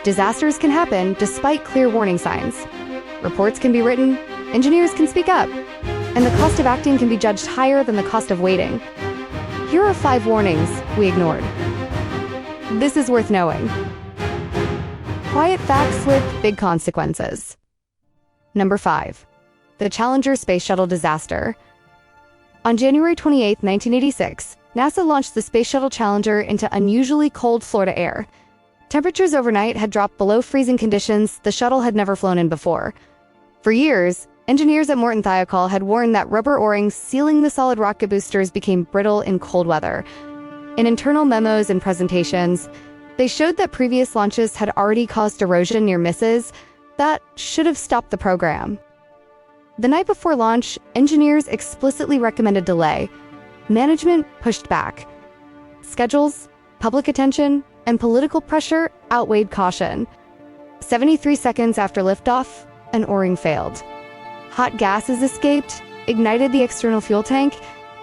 Disasters can happen despite clear warning signs. Reports can be written, engineers can speak up, and the cost of acting can be judged higher than the cost of waiting. Here are 5 warnings we ignored. This is worth knowing. Quiet facts with big consequences. Number 5. The Challenger Space Shuttle disaster. On January 28, 1986, NASA launched the Space Shuttle Challenger into unusually cold Florida air. Temperatures overnight had dropped below freezing conditions the shuttle had never flown in before. For years, engineers at Morton Thiokol had warned that rubber O-rings sealing the solid rocket boosters became brittle in cold weather. In internal memos and presentations, they showed that previous launches had already caused erosion near misses that should have stopped the program. The night before launch, engineers explicitly recommended delay. Management pushed back. Schedules, public attention, and political pressure outweighed caution. 73 seconds after liftoff, an O-ring failed. Hot gases escaped, ignited the external fuel tank,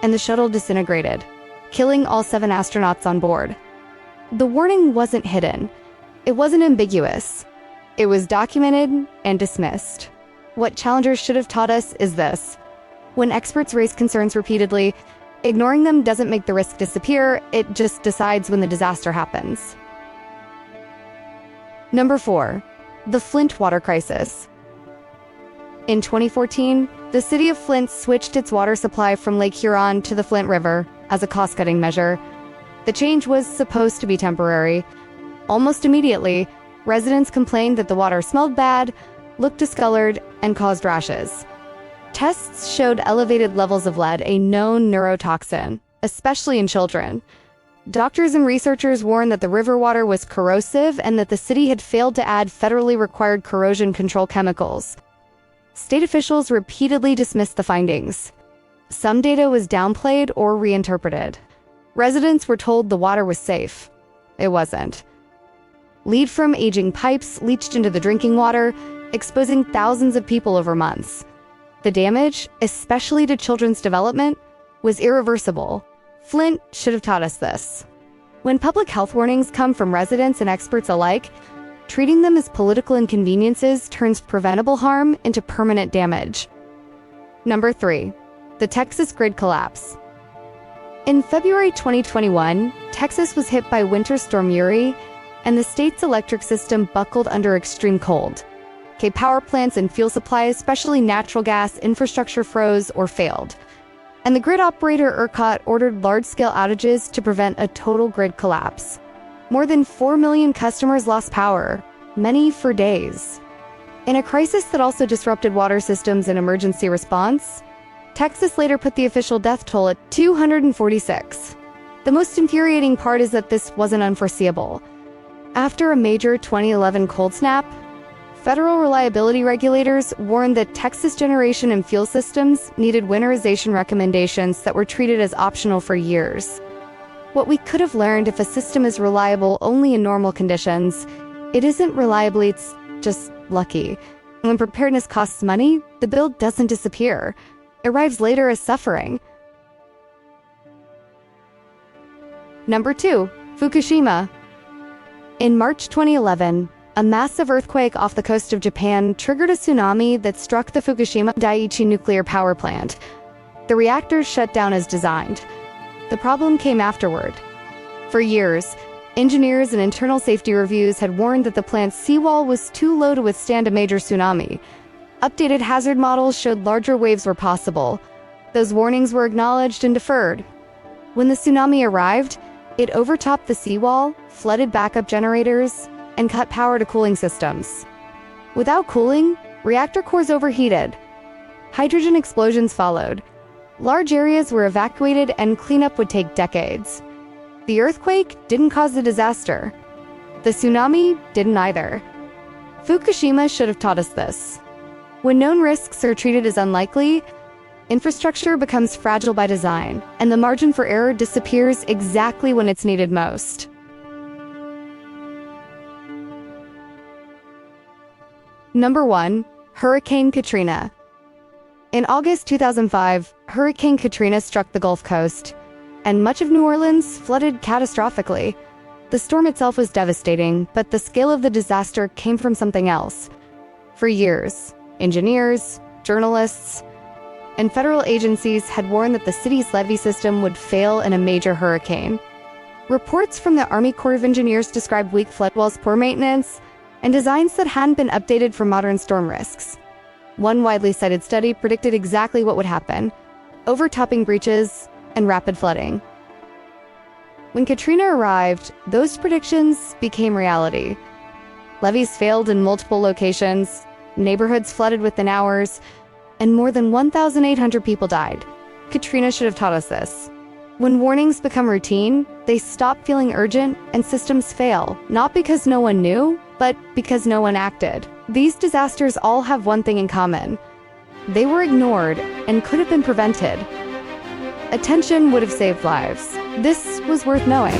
and the shuttle disintegrated, killing all 7 astronauts on board. The warning wasn't hidden. It wasn't ambiguous. It was documented and dismissed. What Challenger should have taught us is this: when experts raise concerns repeatedly, ignoring them doesn't make the risk disappear, it just decides when the disaster happens. Number 4. The Flint water crisis. In 2014, the city of Flint switched its water supply from Lake Huron to the Flint River as a cost-cutting measure. The change was supposed to be temporary. Almost immediately, residents complained that the water smelled bad, looked discolored, and caused rashes. Tests showed elevated levels of lead, a known neurotoxin, especially in children. Doctors and researchers warned that the river water was corrosive and that the city had failed to add federally required corrosion control chemicals. State officials repeatedly dismissed the findings. Some data was downplayed or reinterpreted. Residents were told the water was safe. It wasn't. Lead from aging pipes leached into the drinking water, exposing thousands of people over months. The damage, especially to children's development, was irreversible. Flint should have taught us this. When public health warnings come from residents and experts alike, treating them as political inconveniences turns preventable harm into permanent damage. Number 3. The Texas grid collapse. In February 2021, Texas was hit by Winter Storm Uri, and the state's electric system buckled under extreme cold. Power plants and fuel supply, especially natural gas infrastructure, froze or failed. And the grid operator ERCOT ordered large-scale outages to prevent a total grid collapse. More than 4 million customers lost power, many for days. In a crisis that also disrupted water systems and emergency response, Texas later put the official death toll at 246. The most infuriating part is that this wasn't unforeseeable. After a major 2011 cold snap, federal reliability regulators warned that Texas generation and fuel systems needed winterization recommendations that were treated as optional for years. What we could have learned: if a system is reliable only in normal conditions, it isn't reliably, it's just lucky. When preparedness costs money, the bill doesn't disappear. It arrives later as suffering. Number 2. Fukushima. In March 2011, a massive earthquake off the coast of Japan triggered a tsunami that struck the Fukushima Daiichi nuclear power plant. The reactors shut down as designed. The problem came afterward. For years, engineers and internal safety reviews had warned that the plant's seawall was too low to withstand a major tsunami. Updated hazard models showed larger waves were possible. Those warnings were acknowledged and deferred. When the tsunami arrived, it overtopped the seawall, flooded backup generators, and cut power to cooling systems. Without cooling, reactor cores overheated. Hydrogen explosions followed. Large areas were evacuated and cleanup would take decades. The earthquake didn't cause the disaster. The tsunami didn't either. Fukushima should have taught us this. When known risks are treated as unlikely, infrastructure becomes fragile by design, and the margin for error disappears exactly when it's needed most. Number 1. Hurricane Katrina. In August 2005, Hurricane Katrina struck the Gulf Coast, and much of New Orleans flooded catastrophically. The storm itself was devastating, but the scale of the disaster came from something else. For years, engineers, journalists, and federal agencies had warned that the city's levee system would fail in a major hurricane. Reports from the Army Corps of Engineers described weak floodwalls, poor maintenance, and designs that hadn't been updated for modern storm risks. One widely cited study predicted exactly what would happen: overtopping breaches and rapid flooding. When Katrina arrived, those predictions became reality. Levees failed in multiple locations, neighborhoods flooded within hours, and more than 1,800 people died. Katrina should have taught us this. When warnings become routine, they stop feeling urgent and systems fail, not because no one knew, but because no one acted. These disasters all have one thing in common: they were ignored and could have been prevented. Attention would have saved lives. This was worth knowing.